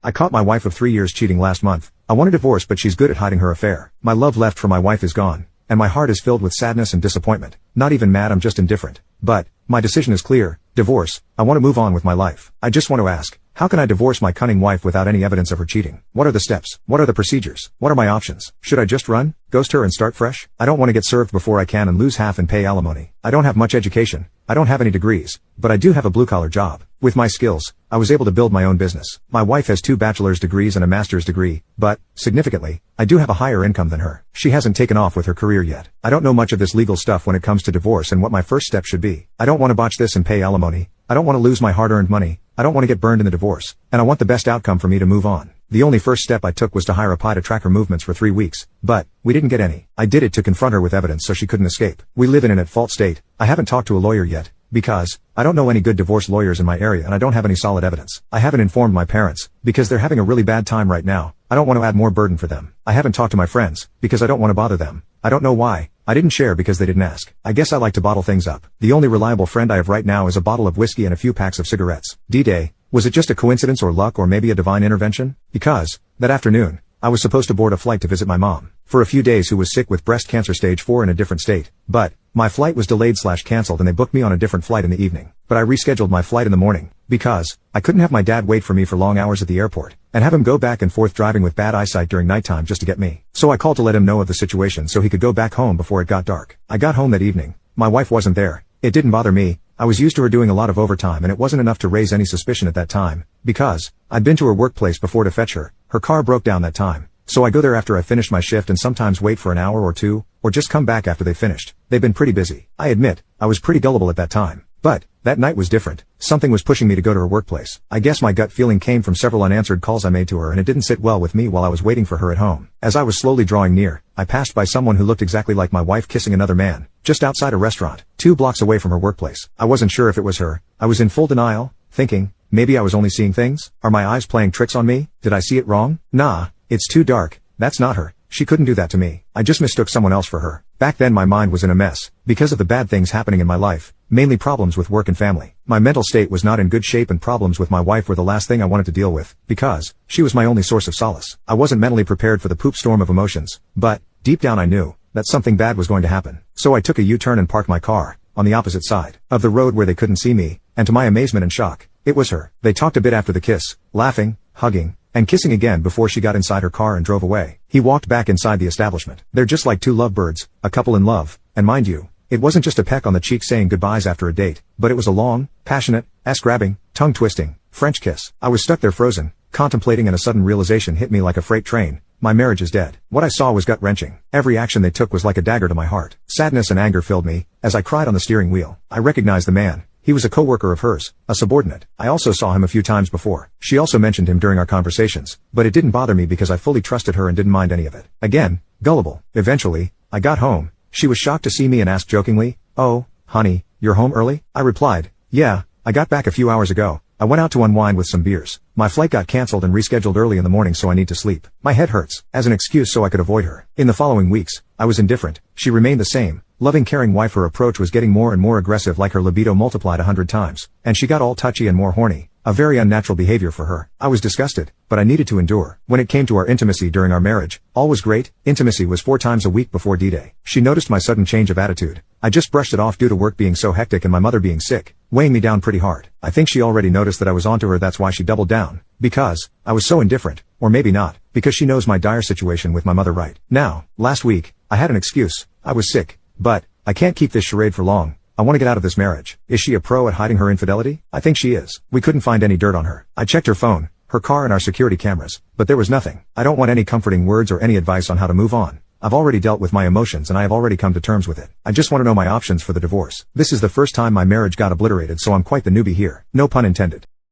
I caught my wife of 3 years cheating last month. I want a divorce, but she's good at hiding her affair. My love left for my wife is gone, and my heart is filled with sadness and disappointment. Not even mad, I'm just indifferent. But my decision is clear. Divorce. I want to move on with my life. I just want to ask, how can I divorce my cunning wife without any evidence of her cheating? What are the steps? What are the procedures? What are my options? Should I just run, ghost her and start fresh? I don't want to get served before I can and lose half and pay alimony. I don't have much education. I don't have any degrees, but I do have a blue-collar job. With my skills, I was able to build my own business. My wife has 2 bachelor's degrees and a master's degree, but, significantly, I do have a higher income than her. She hasn't taken off with her career yet. I don't know much of this legal stuff when it comes to divorce and what my first step should be. I don't want to botch this and pay alimony. I don't want to lose my hard-earned money. I don't want to get burned in the divorce. And I want the best outcome for me to move on. The only first step I took was to hire a PI to track her movements for 3 weeks. But we didn't get any. I did it to confront her with evidence so she couldn't escape. We live in an at-fault state. I haven't talked to a lawyer yet, because I don't know any good divorce lawyers in my area and I don't have any solid evidence. I haven't informed my parents, because they're having a really bad time right now. I don't want to add more burden for them. I haven't talked to my friends, because I don't want to bother them. I don't know why. I didn't share because they didn't ask. I guess I like to bottle things up. The only reliable friend I have right now is a bottle of whiskey and a few packs of cigarettes. D-Day. Was it just a coincidence or luck or maybe a divine intervention? Because, that afternoon, I was supposed to board a flight to visit my mom for a few days, who was sick with breast cancer stage 4 in a different state. But my flight was delayed/cancelled and they booked me on a different flight in the evening. But I rescheduled my flight in the morning, because I couldn't have my dad wait for me for long hours at the airport, and have him go back and forth driving with bad eyesight during nighttime just to get me. So I called to let him know of the situation so he could go back home before it got dark. I got home that evening. My wife wasn't there. It didn't bother me. I was used to her doing a lot of overtime and it wasn't enough to raise any suspicion at that time, because I'd been to her workplace before to fetch her. Her car broke down that time. So I go there after I finish my shift and sometimes wait for an hour or 2, or just come back after they finished. They've been pretty busy. I admit, I was pretty gullible at that time. But that night was different. Something was pushing me to go to her workplace. I guess my gut feeling came from several unanswered calls I made to her, and it didn't sit well with me while I was waiting for her at home. As I was slowly drawing near, I passed by someone who looked exactly like my wife kissing another man, just outside a restaurant, 2 blocks away from her workplace. I wasn't sure if it was her. I was in full denial, thinking, maybe I was only seeing things? Are my eyes playing tricks on me? Did I see it wrong? Nah, it's too dark. That's not her. She couldn't do that to me. I just mistook someone else for her. Back then my mind was in a mess, because of the bad things happening in my life, mainly problems with work and family. My mental state was not in good shape and problems with my wife were the last thing I wanted to deal with, because she was my only source of solace. I wasn't mentally prepared for the poop storm of emotions, but deep down I knew that something bad was going to happen. So I took a U-turn and parked my car on the opposite side of the road where they couldn't see me, and to my amazement and shock, it was her. They talked a bit after the kiss, laughing, hugging, and kissing again before she got inside her car and drove away. He walked back inside the establishment. They're just like 2 lovebirds, a couple in love, and mind you, it wasn't just a peck on the cheek saying goodbyes after a date, but it was a long, passionate, ass-grabbing, tongue-twisting, French kiss. I was stuck there frozen, contemplating, and a sudden realization hit me like a freight train. My marriage is dead. What I saw was gut-wrenching. Every action they took was like a dagger to my heart. Sadness and anger filled me, as I cried on the steering wheel. I recognized the man. He was a coworker of hers, a subordinate. I also saw him a few times before. She also mentioned him during our conversations, but it didn't bother me because I fully trusted her and didn't mind any of it. Again, gullible. Eventually, I got home. She was shocked to see me and asked jokingly, "Oh, honey, you're home early?" I replied, "Yeah, I got back a few hours ago. I went out to unwind with some beers. My flight got cancelled and rescheduled early in the morning, so I need to sleep. My head hurts," as an excuse so I could avoid her. In the following weeks, I was indifferent. She remained the same. Loving, caring wife. Her approach was getting more and more aggressive, like her libido multiplied 100 times. And she got all touchy and more horny. A very unnatural behavior for her. I was disgusted, but I needed to endure. When it came to our intimacy during our marriage, all was great. Intimacy was 4 times a week before D-Day. She noticed my sudden change of attitude. I just brushed it off due to work being so hectic and my mother being sick, weighing me down pretty hard. I think she already noticed that I was onto her. That's why she doubled down. Because I was so indifferent. Or maybe not, because she knows my dire situation with my mother right now. Last week, I had an excuse. I was sick. But I can't keep this charade for long. I want to get out of this marriage. Is she a pro at hiding her infidelity? I think she is. We couldn't find any dirt on her. I checked her phone, her car, and our security cameras, but there was nothing. I don't want any comforting words or any advice on how to move on. I've already dealt with my emotions and I have already come to terms with it. I just want to know my options for the divorce. This is the first time my marriage got obliterated, so I'm quite the newbie here. No pun intended.